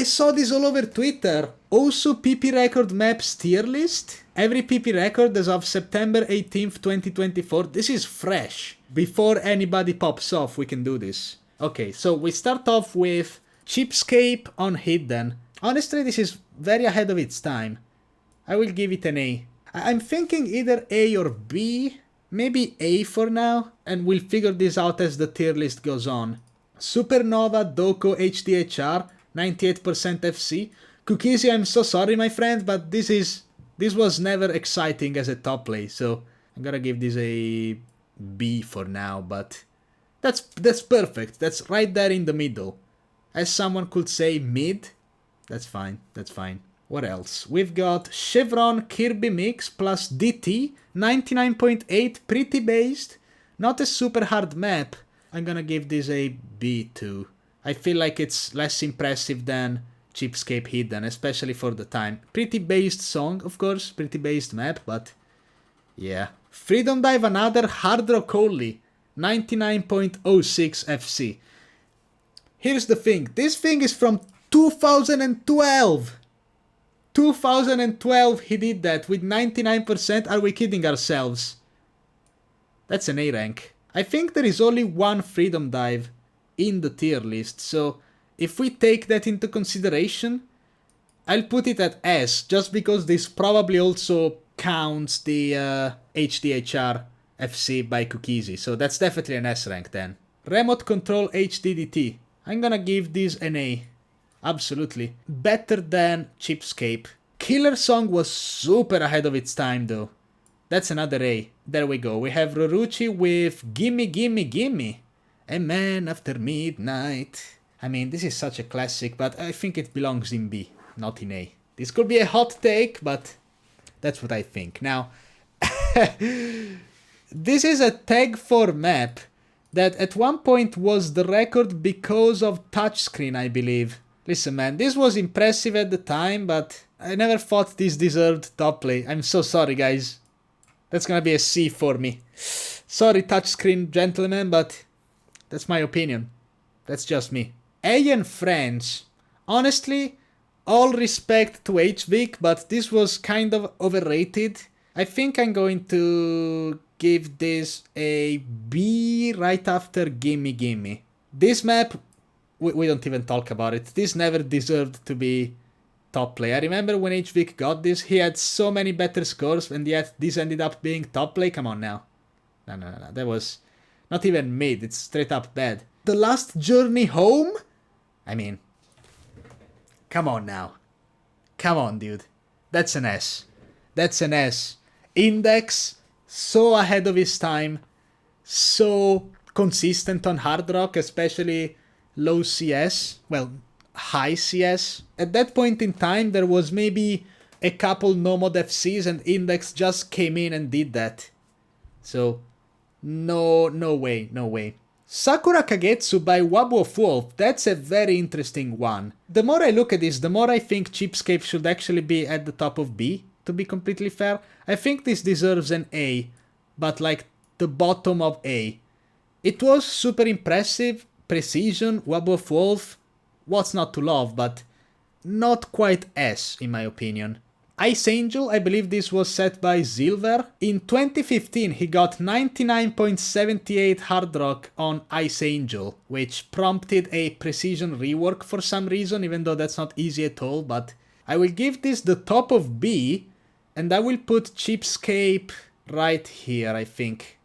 I saw this all over Twitter. Also PP record maps tier list. Every PP record as of September 18th, 2024. This is fresh. Before anybody pops off, we can do this. Okay, so we start off with Chipscape on Hidden. Honestly, this is very ahead of its time. I will give it an A. I'm thinking either A or B. Maybe A for now, and we'll figure this out as the tier list goes on. Supernova, Doko, HDHR, 98% FC. Cookiezi, I'm so sorry my friend, but this was never exciting as a top play, so I'm gonna give this a B for now, but that's perfect. That's right there in the middle. As someone could say mid, that's fine, that's fine. What else? We've got Chevron Kirby Mix plus DT, 99.8, pretty based, not a super hard map. I'm gonna give this a B too. I feel like it's less impressive than Chipscape Hidden, especially for the time. Pretty based song, of course, pretty based map, but yeah. Freedom Dive another Hard Rock only, 99.06 FC. Here's the thing, this thing is from 2012! 2012 he did that with 99%, are we kidding ourselves? That's an A rank. I think there is only one Freedom Dive in the tier list, so if we take that into consideration, I'll put it at S, just because this probably also counts the HDHR FC by Cookiezi, so that's definitely an S rank then. Remote Control HDDT. I'm gonna give this an A. Absolutely. Better than Chipscape. Killer Song was super ahead of its time though. That's another A. There we go. We have rrtyui with Gimme Gimme Gimme. A Man After Midnight. I mean, this is such a classic, but I think it belongs in B, not in A. This could be a hot take, but that's what I think. Now, this is a tag 4 map that at one point was the record because of touchscreen, I believe. Listen man, this was impressive at the time, but I never thought this deserved top play. I'm so sorry guys. That's gonna be a C for me. Sorry touchscreen gentlemen, but that's my opinion. That's just me. Eien Friends. Honestly, all respect to HVic, but this was kind of overrated. I think I'm going to give this a B right after Gimme Gimme. This map, we don't even talk about it. This never deserved to be top play. I remember when HVic got this, he had so many better scores, and yet this ended up being top play. Come on now. No. That was not even mid. It's straight up bad. The Last Journey Home? I mean, come on now. Come on, dude. That's an S. That's an S. Index, so ahead of his time. So consistent on hard rock, especially low CS. Well, high CS. At that point in time, there was maybe a couple no-mod FCs and Index just came in and did that. So, no way. Sakura Kagetsu by WubWoofWolf, that's a very interesting one. The more I look at this, the more I think Chipscape should actually be at the top of B, to be completely fair. I think this deserves an A, but like the bottom of A. It was super impressive, precision, WubWoofWolf, what's not to love, but not quite S in my opinion. Ice Angel, I believe this was set by Xilver. In 2015 he got 99.78 hard rock on Ice Angel, which prompted a precision rework for some reason, even though that's not easy at all, but I will give this the top of B, and I will put Chipscape right here, I think.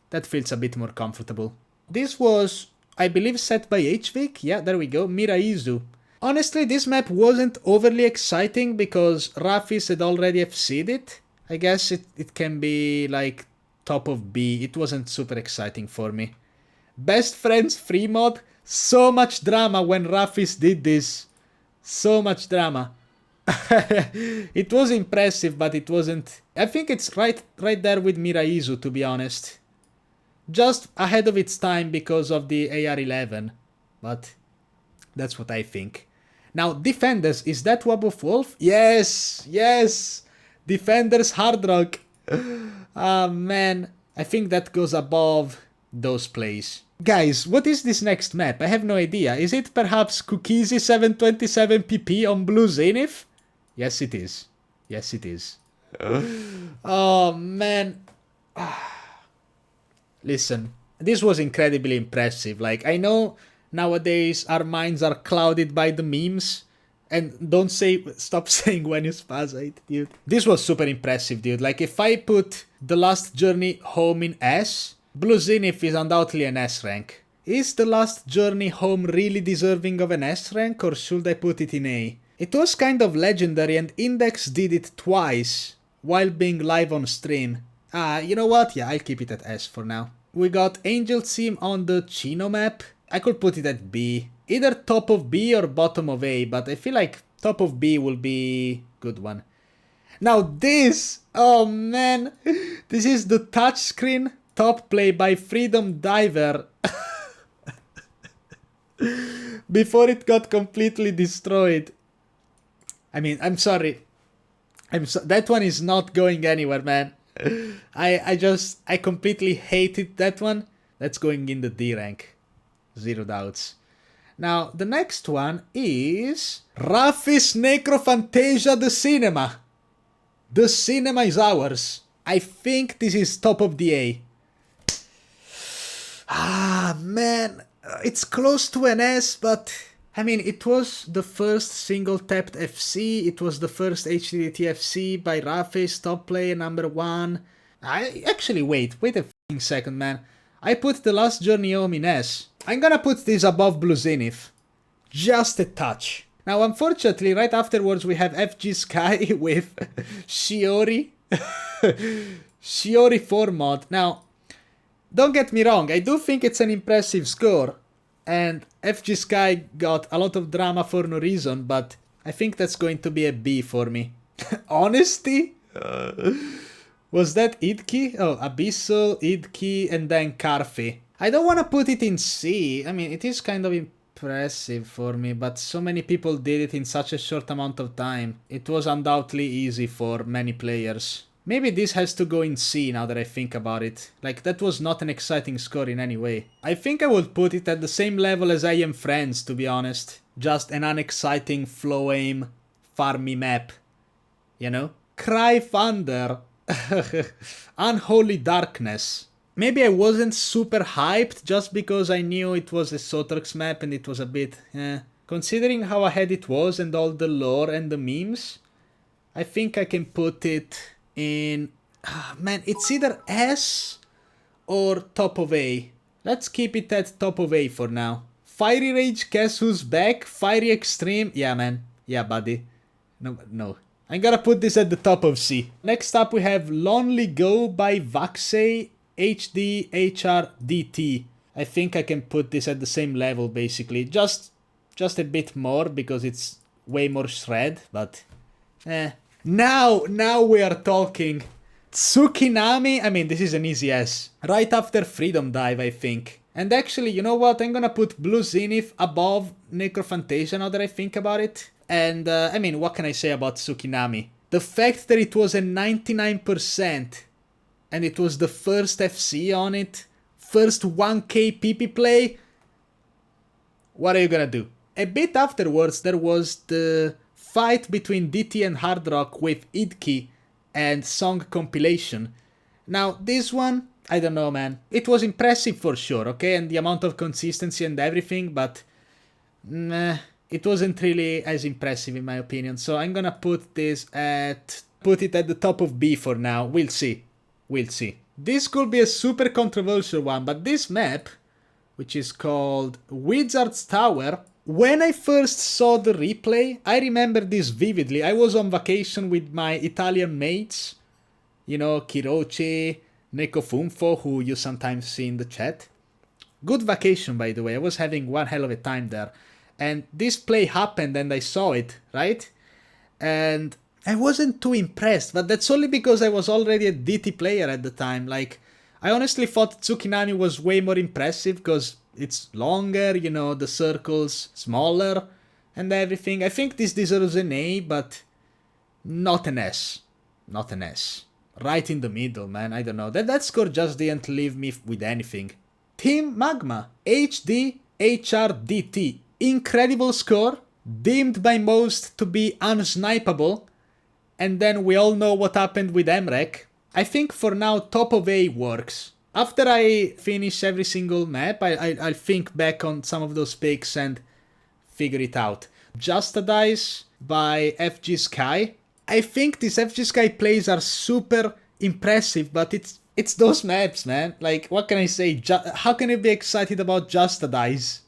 That feels a bit more comfortable. This was, I believe, set by HVic. Yeah, there we go, Miraizu. Honestly, this map wasn't overly exciting because Rafis had already FC'd it. I guess it can be like top of B. It wasn't super exciting for me. Best Friends free mod. So much drama when Rafis did this. So much drama. It was impressive, but it wasn't... I think it's right there with Miraizu, to be honest. Just ahead of its time because of the AR-11. But that's what I think. Now, Defenders, is that WubWoofWolf? Yes! Defenders Hard Rock. Ah, man. I think that goes above those plays. Guys, what is this next map? I have no idea. Is it perhaps Cookiezi 727 PP on Blue Zenith? Yes, it is. Yes, it is. Oh, man. Listen, this was incredibly impressive. Like, I know nowadays our minds are clouded by the memes. And don't say, stop saying when you spazite, dude. This was super impressive, dude. Like, if I put The Last Journey Home in S, Blue Zenith is undoubtedly an S rank. Is The Last Journey Home really deserving of an S rank, or should I put it in A? It was kind of legendary, and Index did it twice while being live on stream. You know what? Yeah, I'll keep it at S for now. We got Angelsim on the Chino map. I could put it at B. Either top of B or bottom of A, but I feel like top of B will be good one. Now this, oh man, this is the touchscreen top play by freedomdiver before it got completely destroyed. I mean, I'm sorry. That one is not going anywhere, man. I completely hated that one. That's going in the D rank. Zero doubts. Now, the next one is Rafis Necro Fantasia the cinema. The cinema is ours. I think this is top of the A. Ah, man. It's close to an S, but I mean, it was the first single tapped FC. It was the first HDT FC by Rafis, top player number 1. Actually, wait a f***ing second, man. I put The Last Journey Home in S. I'm gonna put this above Blue Zenith. Just a touch. Now, unfortunately, right afterwards we have FGSky with SHIORI. SHIORI 4 mod. Now, don't get me wrong, I do think it's an impressive score. And FGSky got a lot of drama for no reason, but I think that's going to be a B for me. Honesty? Was that idke? Oh, Abyssal, idke, and then Karthy. I don't want to put it in C. I mean, it is kind of impressive for me, but so many people did it in such a short amount of time. It was undoubtedly easy for many players. Maybe this has to go in C now that I think about it. Like, that was not an exciting score in any way. I think I would put it at the same level as Eien Friends, to be honest. Just an unexciting flow aim farmy map. You know? Cry Thunder. Unholy Darkness. Maybe I wasn't super hyped just because I knew it was a Soturks map and it was a bit Considering how ahead it was and all the lore and the memes, I think I can put it in... man, it's either S or top of A. Let's keep it at top of A for now. Fieryrage, guess who's back? Fiery Extreme. Yeah, man. Yeah, buddy. No. I'm gonna put this at the top of C. Next up we have Lonely Go by Vaxei HD HRDT. I think I can put this at the same level basically. Just a bit more because it's way more shred, but Now we are talking. Tsukinami, I mean, this is an easy S. Right after Freedom Dive, I think. And actually, you know what? I'm gonna put Blue Zenith above Necro Fantasia now that I think about it. And, I mean, what can I say about Tsukinami? The fact that it was a 99% and it was the first FC on it, first 1k PP play, what are you gonna do? A bit afterwards, there was the fight between DT and Hard Rock with idke and song compilation. Now, this one, I don't know, man. It was impressive for sure, okay? And the amount of consistency and everything, but it wasn't really as impressive in my opinion. So I'm gonna put it at the top of B for now. We'll see. This could be a super controversial one, but this map, which is called Wizard's Tower, when I first saw the replay, I remember this vividly. I was on vacation with my Italian mates, you know, Kiroche, Neko Funfo, who you sometimes see in the chat. Good vacation, by the way. I was having one hell of a time there. And this play happened and I saw it, right? And I wasn't too impressed, but that's only because I was already a DT player at the time. Like, I honestly thought Tsukinami was way more impressive because it's longer, you know, the circles smaller and everything. I think this deserves an A, but not an S. Not an S. Right in the middle, man. I don't know. That score just didn't leave me with anything. Team Magma, HD HRDT. Incredible score, deemed by most to be unsnipeable. And then we all know what happened with mrekk. I think for now top of A works. After I finish every single map, I'll think back on some of those picks and figure it out. Just a Dice by FGSky. I think these FGSky plays are super impressive, but it's those maps, man. Like, what can I say? How can you be excited about Just a Dice?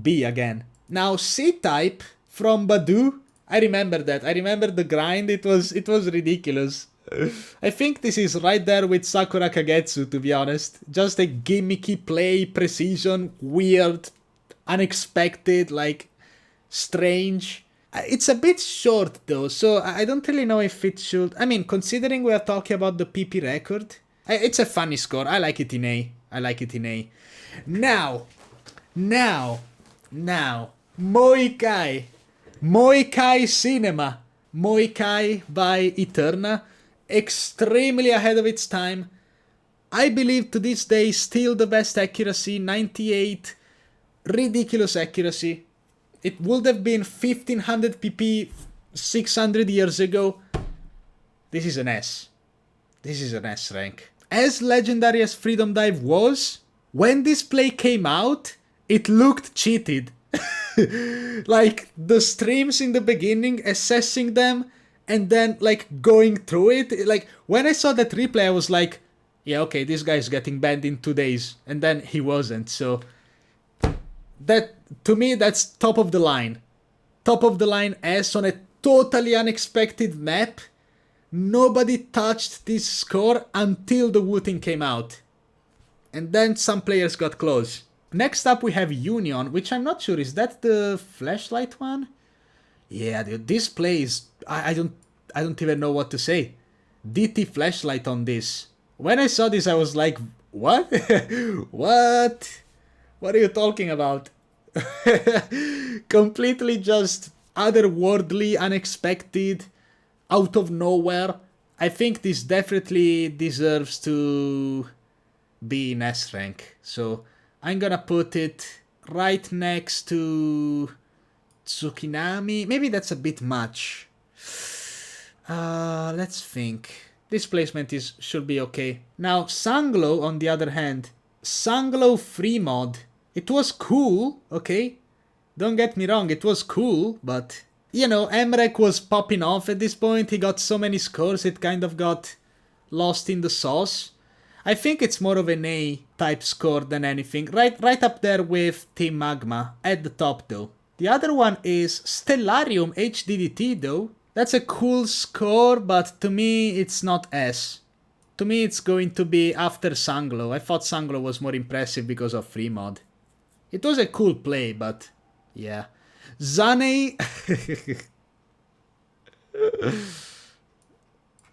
B again. Now C-type from Badu. I remember that. I remember the grind. It was ridiculous. I think this is right there with Sakura Kagetsu, to be honest. Just a gimmicky play, precision, weird, unexpected, like, strange. It's a bit short though, so I don't really know if it should... I mean, considering we are talking about the PP record, it's a funny score. I like it in A. I like it in A. Now, Moikai. Moikai Cinema. Moikai by Eterna. Extremely ahead of its time. I believe to this day still the best accuracy, 98. Ridiculous accuracy. It would have been 1500 pp 600 years ago. This is an S. This is an S rank. As legendary as Freedom Dive was, when this play came out, it looked cheated. Like, the streams in the beginning, assessing them, and then, like, going through it. Like, when I saw that replay, I was like, yeah, okay, this guy's getting banned in 2 days. And then he wasn't, so... That, to me, that's top of the line. Top of the line S on a totally unexpected map. Nobody touched this score until the Wooting came out. And then some players got close. Next up we have Union, which I'm not sure, is that the flashlight one? Yeah, dude, this play is... I don't even know what to say. DT flashlight on this. When I saw this, I was like, what? What? What are you talking about? Completely just otherworldly, unexpected, out of nowhere. I think this definitely deserves to be in S rank. So I'm gonna put it right next to Tsukinami. Maybe that's a bit much. Let's think. This placement should be okay. Now, Sanglo, on the other hand. Sanglo free mod. It was cool, okay? Don't get me wrong, it was cool, but... You know, mrekk was popping off at this point. He got so many scores, it kind of got lost in the sauce. I think it's more of an A-type score than anything. Right up there with Team Magma, at the top though. The other one is Stellarium HDDT though. That's a cool score, but to me it's not S. To me it's going to be after Sanglo. I thought Sanglo was more impressive because of free mod. It was a cool play, but yeah. Zane...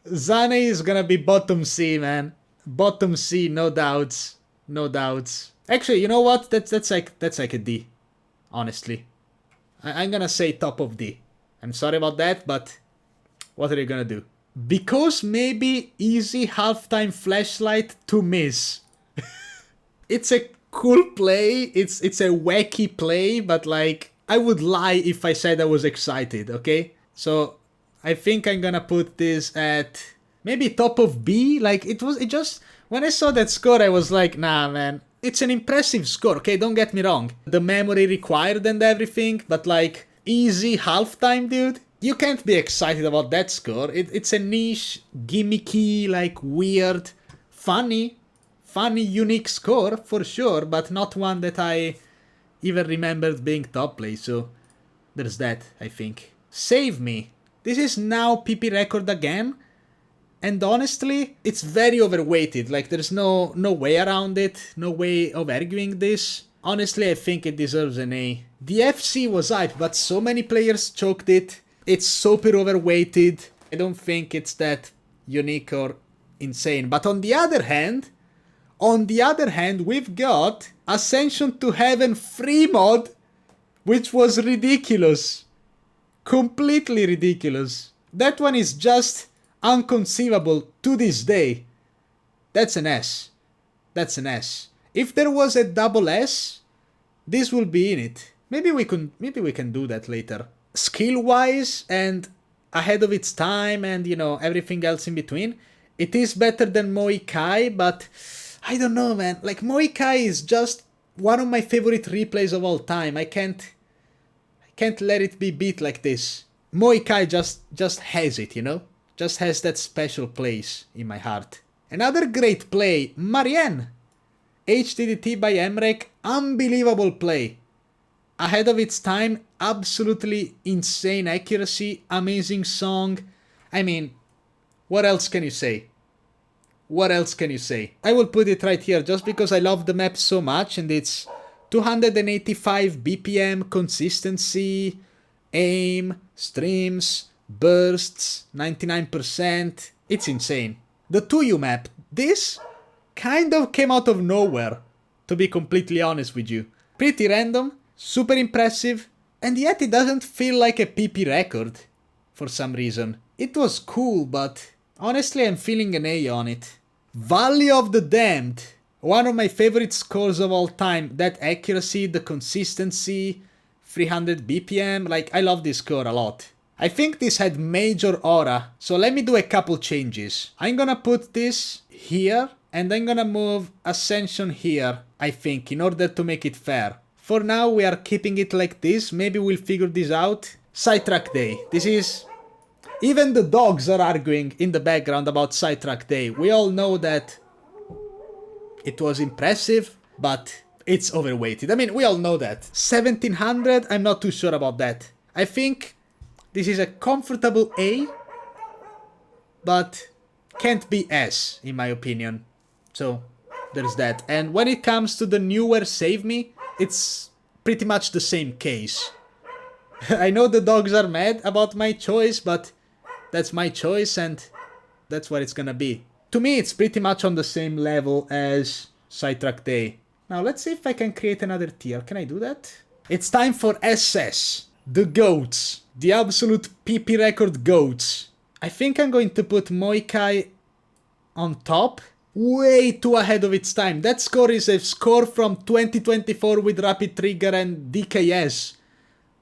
Zane is gonna be bottom C, man. Bottom C, no doubts. No doubts. Actually, you know what? That's like a D. Honestly. I'm gonna say top of D. I'm sorry about that, but what are you gonna do? Because maybe easy halftime flashlight to miss. It's a cool play. It's a wacky play, but like, I would lie if I said I was excited, okay? So I think I'm gonna put this at maybe top of B. Like, it just, when I saw that score, I was like, nah, man. It's an impressive score, okay? Don't get me wrong. The memory required and everything, but like, easy halftime, dude? You can't be excited about that score. It's a niche, gimmicky, like, weird, funny, unique score, for sure, but not one that I even remembered being top play, so there's that, I think. Save Me. This is now PP record again, and honestly, it's very overweighted. Like, there's no way around it, no way of arguing this. Honestly, I think it deserves an A. The FC was hype, but so many players choked it. It's super overweighted. I don't think it's that unique or insane. But on the other hand, we've got Ascension to Heaven free mod, which was ridiculous. Completely ridiculous. That one is just inconceivable to this day. That's an S. that's an S. If there was a double S, this will be in it. Maybe we can do that later. Skill-wise and ahead of its time and, you know, everything else in between, it is better than Moikai, but I don't know, man. Like, Moikai is just one of my favorite replays of all time. I can't let it be beat like this. Moikai just has it, you know? Just has that special place in my heart. Another great play, Marianne. HDDT by mrekk, unbelievable play. Ahead of its time, absolutely insane accuracy, amazing song. I mean, what else can you say? What else can you say? I will put it right here just because I love the map so much, and it's 285 BPM, consistency, aim, streams, bursts, 99%. It's insane. The rrtyui map, this kind of came out of nowhere, to be completely honest with you. Pretty random, super impressive, and yet it doesn't feel like a PP record for some reason. It was cool, but honestly I'm feeling an A on it. Valley of the Damned, one of my favorite scores of all time. That accuracy, the consistency, 300 BPM, like I love this score a lot. I think this had major aura, so let me do a couple changes. I'm gonna put this here, and I'm gonna move Ascension here, I think, in order to make it fair. For now, we are keeping it like this. Maybe we'll figure this out. Sidetrack Day. This is... Even the dogs are arguing in the background about Sidetrack Day. We all know that it was impressive, but it's overweighted. I mean, we all know that. 1700, I'm not too sure about that. I think this is a comfortable A, but can't be S, in my opinion. So, there's that. And when it comes to the newer Save Me, it's pretty much the same case. I know the dogs are mad about my choice, but that's my choice and that's what it's gonna be. To me, it's pretty much on the same level as Sidetrack Day. Now, let's see if I can create another tier. Can I do that? It's time for SS. The GOATs. The absolute PP record GOATs. I think I'm going to put Moikai on top. Way too ahead of its time. That score is a score from 2024 with Rapid Trigger and DKS.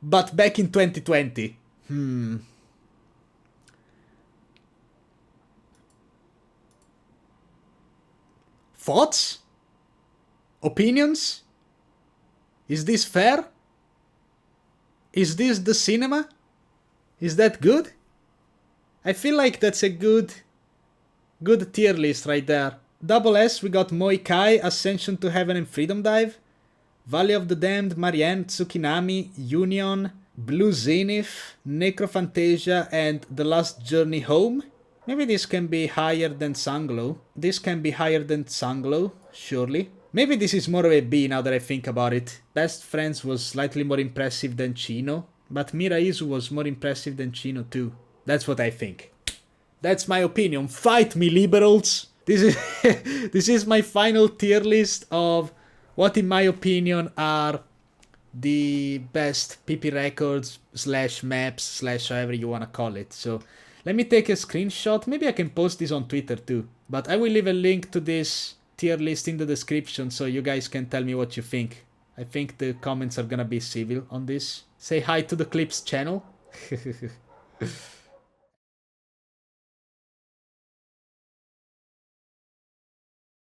But back in 2020. Thoughts? Opinions? Is this fair? Is this the cinema? Is that good? I feel like that's a good tier list right there. Double S, we got Moikai, Ascension to Heaven and Freedom Dive. Valley of the Damned, Marianne, Tsukinami, Union, Blue Zenith, Necro Fantasia, and The Last Journey Home. Maybe this can be higher than Sanglow. This can be higher than Sanglow, surely. Maybe this is more of a B now that I think about it. Best Friends was slightly more impressive than Chino, but Miraizu was more impressive than Chino too. That's what I think. That's my opinion. Fight me, liberals! This is my final tier list of what in my opinion are the best PP records / maps / however you wanna call it. So let me take a screenshot. Maybe I can post this on Twitter too. But I will leave a link to this tier list in the description so you guys can tell me what you think. I think the comments are gonna be civil on this. Say hi to the Clips channel.